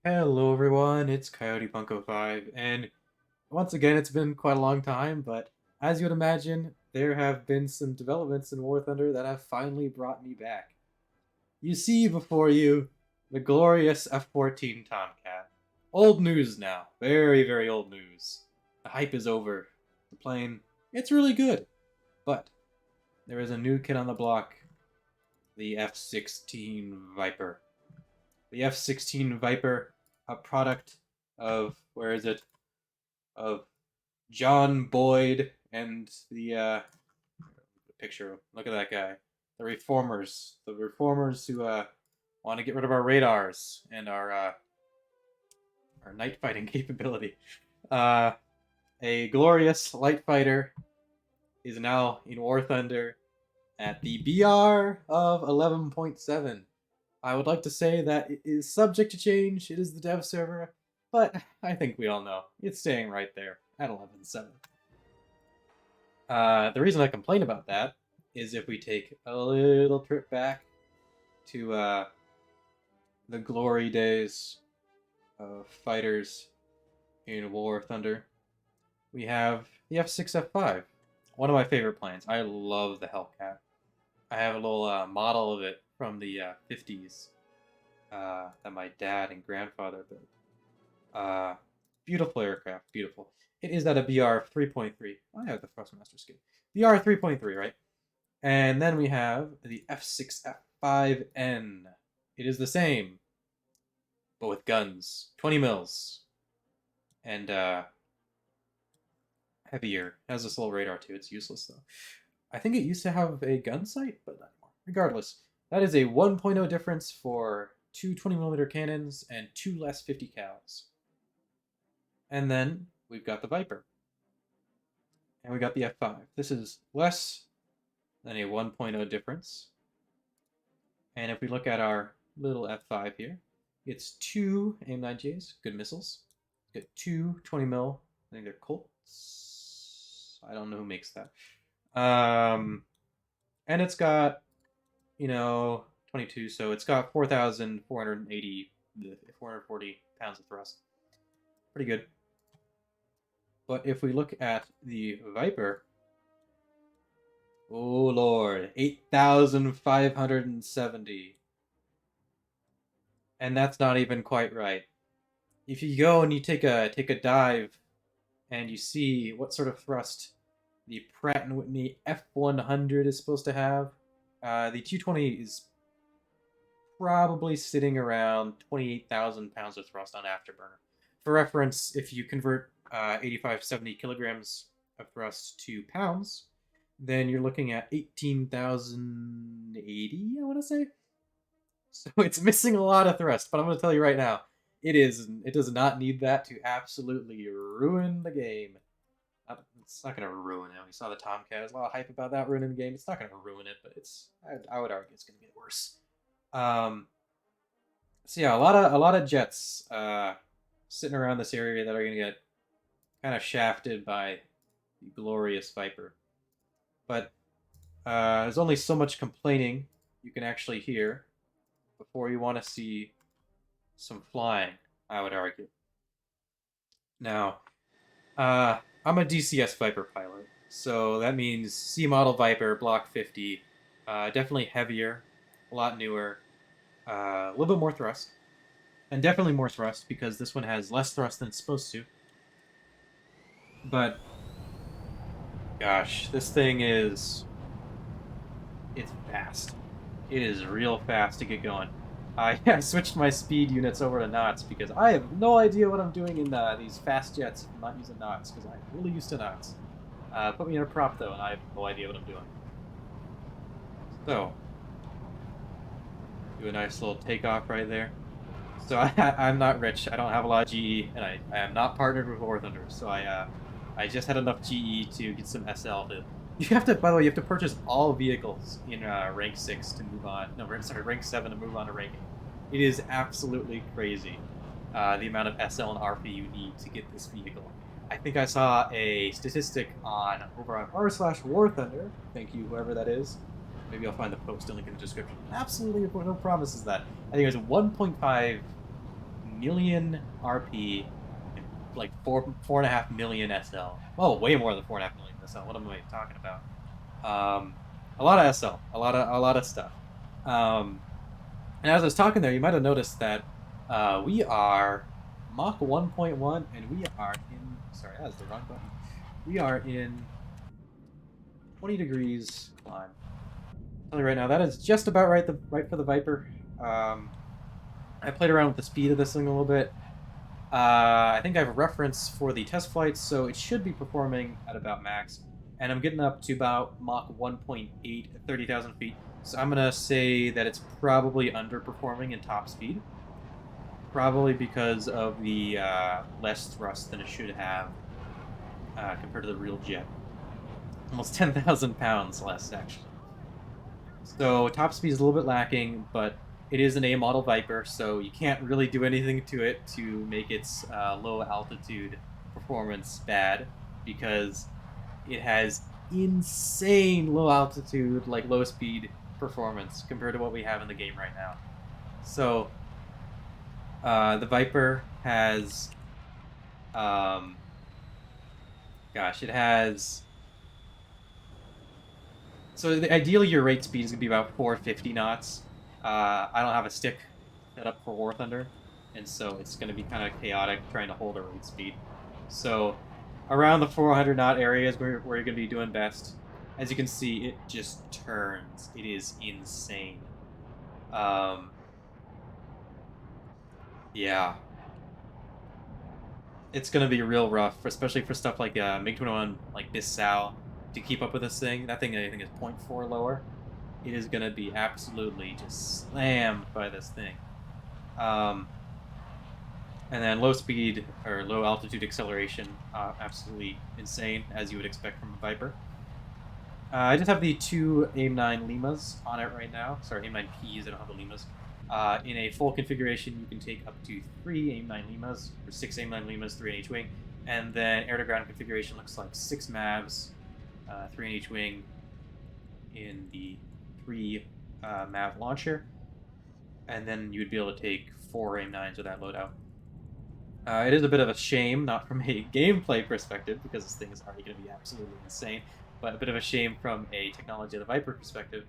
Hello everyone, it's Coyote Punko 5, and once again it's been quite a long time, but as you would imagine, there have been some developments in War Thunder that have finally brought me back. You see before you the glorious F-14 Tomcat. Old news now, very, very old news. The hype is over. The plane, it's really good, but there is a new kid on the block, the F-16 Viper. The F-16 Viper, a product of, where is it, of John Boyd and the picture. Look at that guy. The reformers who want to get rid of our radars and our night fighting capability. Uh, a glorious light fighter is now in War Thunder at the BR of 11.7. I would like to say that it is subject to change. It is the dev server, but I think we all know it's staying right there at 11.7. The reason I complain about that is if we take a little trip back to the glory days of fighters in War Thunder, we have the F6F5, one of my favorite planes. I love the Hellcat. I have a little model of it from the 50s that my dad and grandfather built. Beautiful aircraft, beautiful. It is at a BR 3.3. I have the Thrustmaster skin. BR 3.3, right? And then we have the F6F5N. It is the same, but with guns. 20 mils. And heavier. It has this little radar too. It's useless though. I think it used to have a gun sight, but not anymore. Regardless, that is a 1.0 difference for two 20mm cannons and two less 50 cals. And then we've got the Viper. And we got the F5. This is less than a 1.0 difference. And if we look at our little F5 here, it's two AIM-9Gs, good missiles. It's got two 20mm, I think they're Colts. I don't know who makes that. And it's got, 22, so it's got 4,480, 440 pounds of thrust. Pretty good. But if we look at the Viper, oh lord, 8,570. And that's not even quite right. If you go and you take a dive and you see what sort of thrust the Pratt & Whitney F100 is supposed to have, the 220 is probably sitting around 28,000 pounds of thrust on afterburner. For reference, if you convert 85-70 kilograms of thrust to pounds, then you're looking at 18,080, I want to say. So it's missing a lot of thrust, but I'm going to tell you right now, it does not need that to absolutely ruin the game. It's not going to ruin it. We saw the Tomcat. There's a lot of hype about that ruining the game. It's not going to ruin it, but I would argue it's going to get worse. So yeah, a lot of jets sitting around this area that are going to get kind of shafted by the glorious Viper. But there's only so much complaining you can actually hear before you want to see some flying, I would argue. Now, I'm a DCS Viper pilot, so that means C model Viper, Block 50, definitely heavier, a lot newer, a little bit more thrust, and definitely more thrust because this one has less thrust than it's supposed to. But gosh, this thing it's fast. It is real fast to get going. I switched my speed units over to knots because I have no idea what I'm doing in these fast jets. I'm not using knots because I'm really used to knots. Put me in a prop though, and I have no idea what I'm doing. So, do a nice little takeoff right there. So I'm not rich. I don't have a lot of GE, and I am not partnered with War Thunder. So I just had enough GE to get some SL to. You have to, by the way, you have to purchase all vehicles in rank 6 to move on. No, sorry, rank 7 to move on to ranking. It is absolutely crazy the amount of SL and RP you need to get this vehicle. I think I saw a statistic over on r/War Thunder. Thank you, whoever that is. Maybe I'll find the post and link in the description. Absolutely no promises that. I think it was 1.5 million RP, and like 4.5 million SL. Oh, way more than 4.5 million SL. What am I talking about? A lot of SL, a lot of stuff. And as I was talking there, you might have noticed that we are Mach 1.1, and we are in. Sorry, that was the wrong button. We are in 20 degrees climb. I'm telling you right now, that is just about right for the Viper. I played around with the speed of this thing a little bit. I think I have a reference for the test flights, so it should be performing at about max. And I'm getting up to about Mach 1.8 at 30,000 feet. So I'm going to say that it's probably underperforming in top speed. Probably because of the less thrust than it should have compared to the real jet. Almost 10,000 pounds less, actually. So top speed is a little bit lacking, but it is an A model Viper, so you can't really do anything to it to make its low altitude performance bad, because it has insane low altitude, like low speed performance compared to what we have in the game right now. So the Viper has, it has. So ideally, your rate speed is gonna be about 450 knots. I don't have a stick set up for War Thunder, and so it's gonna be kind of chaotic trying to hold a rate speed. So around the 400 knot area is where you're gonna be doing best. As you can see, it just turns. It is insane. Yeah. It's gonna be real rough, especially for stuff like MiG-21, like Bissau, to keep up with this thing. That thing, I think, is 0.4 lower. It is gonna be absolutely just slammed by this thing. And then low speed or low altitude acceleration, absolutely insane, as you would expect from a Viper. I just have the two AIM-9 Limas on it right now. Sorry, AIM-9 Ps, I don't have the Limas. In a full configuration, you can take up to 3 AIM-9 Limas, or 6 AIM-9 Limas, 3 in each wing. And then air-to-ground configuration looks like 6 MAVs, 3 in each wing, in the 3 MAV launcher. And then you'd be able to take 4 AIM-9s with that loadout. It is a bit of a shame, not from a gameplay perspective, because this thing is already going to be absolutely insane, but a bit of a shame from a technology of the Viper perspective,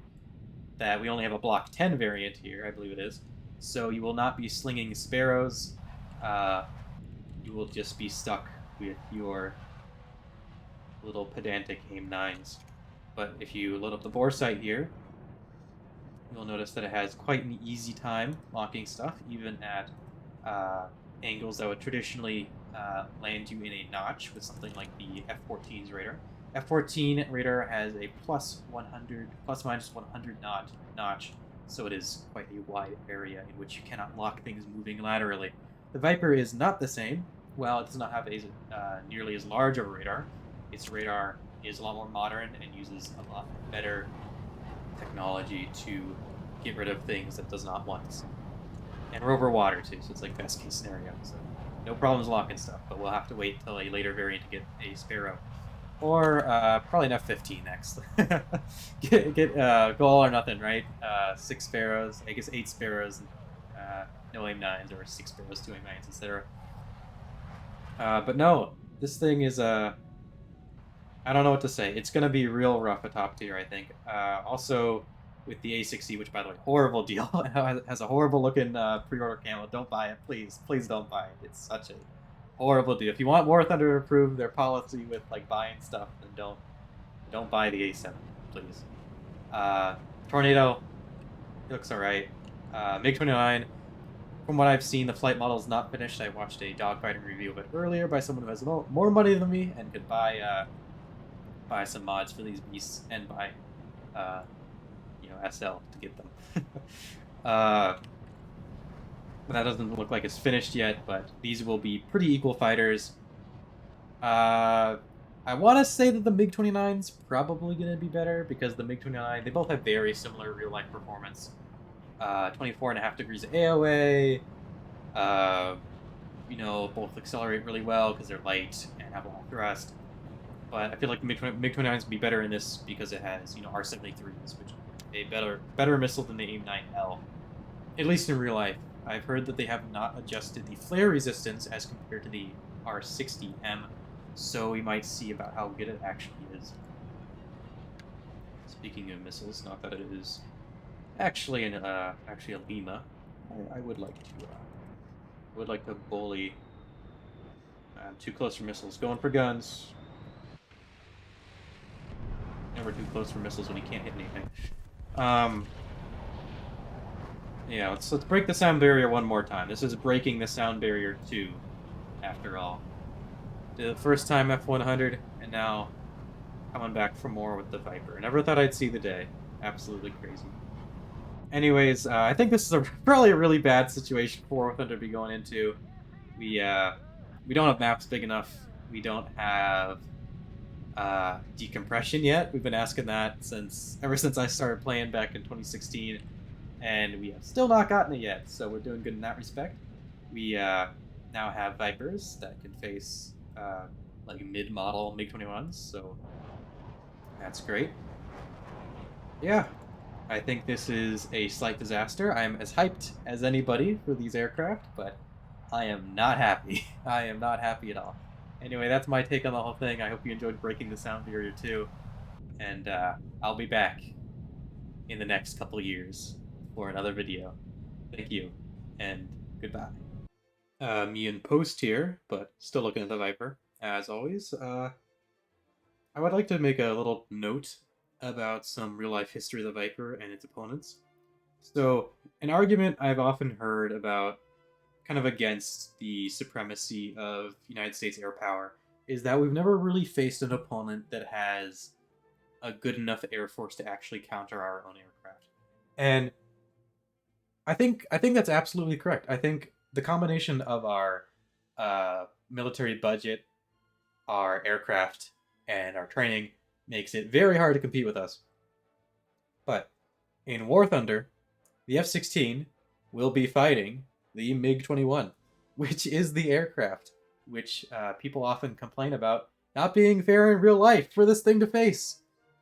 that we only have a Block 10 variant here, I believe it is. So you will not be slinging Sparrows. You will just be stuck with your little pedantic AIM-9s. But if you load up the bore sight here, you'll notice that it has quite an easy time locking stuff, even at angles that would traditionally land you in a notch with something like the F-14's radar. F-14 radar has a plus minus 100 knot notch, so it is quite a wide area in which you cannot lock things moving laterally. The Viper is not the same. While it does not have a nearly as large of a radar, its radar is a lot more modern and uses a lot better technology to get rid of things that does not want to see. And we're over water too, so it's like best case scenario. So no problems locking stuff, but we'll have to wait till a later variant to get a Sparrow. Or probably an F-15 next. get go all or nothing, right? 6 Sparrows, I guess 8 Sparrows, no AIM-9s, or 6 Sparrows, 2 AIM-9s, etc. But no, this thing is I don't know what to say. It's going to be real rough at top tier, I think. Also, with the A60, which, by the way, horrible deal. has a horrible looking pre-order camo. Don't buy it, please. Please don't buy it. It's such a horrible deal. If you want War Thunder to improve their policy with like buying stuff, then don't buy the A7, please. Tornado, it looks alright. MiG-29, from what I've seen, the flight model is not finished. I watched a dogfighting review of it earlier by someone who has more money than me and could buy some mods for these beasts and buy SL to get them. That doesn't look like it's finished yet, but these will be pretty equal fighters. I want to say that the MiG-29's probably going to be better, because the MiG-29, they both have very similar real-life performance. 24.5 degrees of AOA, both accelerate really well because they're light and have a lot of thrust. But I feel like the MiG-29's will be better in this because it has, R-73s, which is a better missile than the AIM-9L, at least in real life. I've heard that they have not adjusted the flare resistance as compared to the R60M, so we might see about how good it actually is. Speaking of missiles, not that it is actually a Lima, I would like to bully. I'm too close for missiles. Going for guns. Never too close for missiles when you can't hit anything. Yeah, let's break the sound barrier one more time. This is breaking the sound barrier 2, after all. The first time F100, and now coming back for more with the Viper. Never thought I'd see the day. Absolutely crazy. Anyways, I think this is probably a really bad situation for War Thunder to be going into. We don't have maps big enough. We don't have decompression yet. We've been asking that ever since I started playing back in 2016, and we have still not gotten it yet. So we're doing good in that respect. We now have Vipers that can face like mid-model MiG-21s, so that's great. Yeah, I think this is a slight disaster. I'm as hyped as anybody for these aircraft, but I am not happy. I am not happy at all. Anyway, that's my take on the whole thing. I hope you enjoyed breaking the sound barrier too. And I'll be back in the next couple of years for another video. Thank you, and goodbye. Me in post here, but still looking at the Viper. As always, I would like to make a little note about some real-life history of the Viper and its opponents. So, an argument I've often heard about kind of against the supremacy of United States air power is that we've never really faced an opponent that has a good enough air force to actually counter our own aircraft. And I think that's absolutely correct. I think the combination of our military budget, our aircraft, and our training makes it very hard to compete with us. But in War Thunder, the F-16 will be fighting the MiG-21, which is the aircraft which people often complain about not being fair in real life for this thing to face.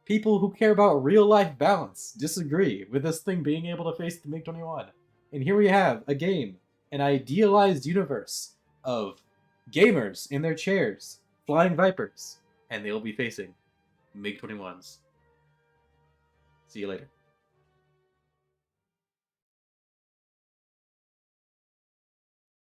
People who care about real-life balance disagree with this thing being able to face the MiG-21. And here we have a game, an idealized universe of gamers in their chairs, flying Vipers, and they'll be facing MiG-21s. See you later.